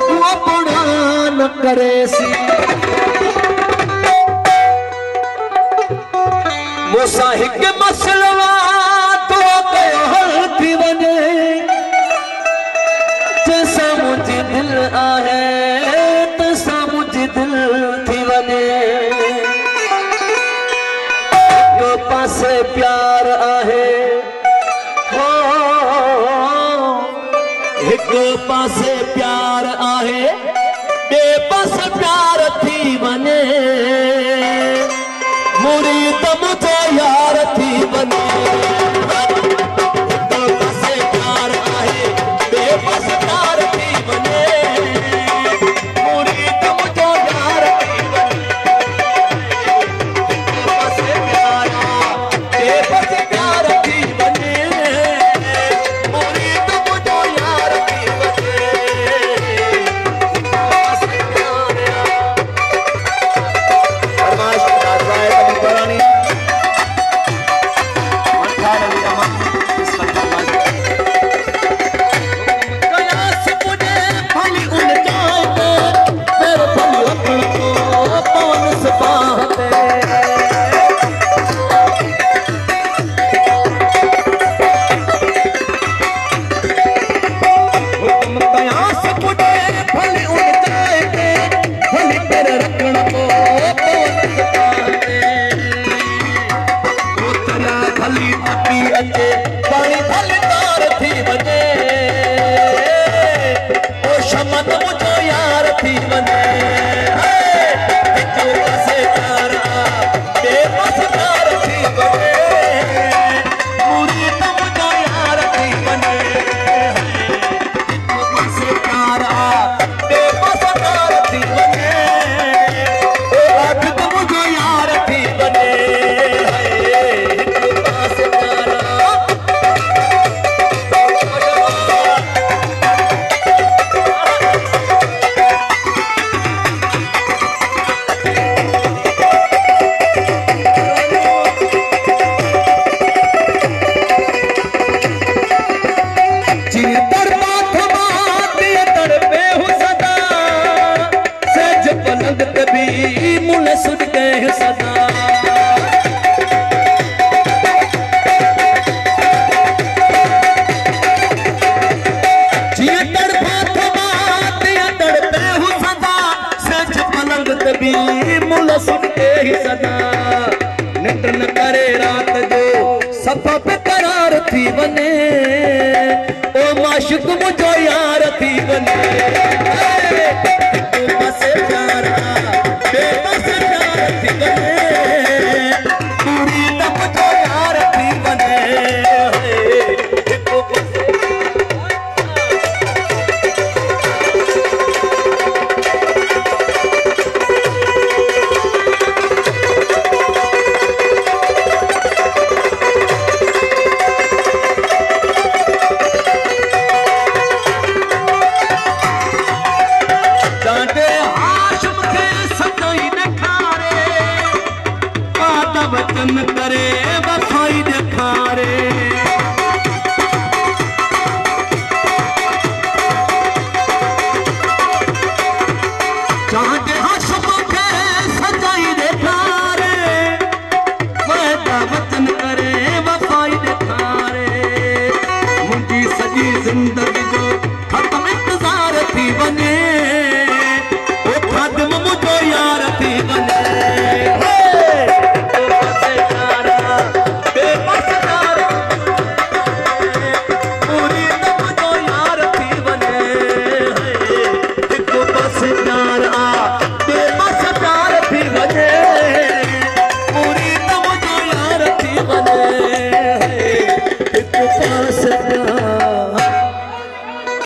साकू अपना न करे सी मूसा हिक मसलवा तो कयो हल थी वने जैसा मुझे दिल आहे तैसा मुझे दिल थी वने यो पासे प्यार आहे एक पासे प्यार आहे बे पास प्यार थी वने मुरीद मुझे यार थी वने एक पासे प्यार आहे बे पास प्यार थी वने मुरीद मुझे यार थी वने एक पासे प्यार बे पास प्यार थी वने मुरीद मुझे यार थी निंड न करे रात जो सफा पे करार थी वने ओ माशुक मुझो यार थी वने।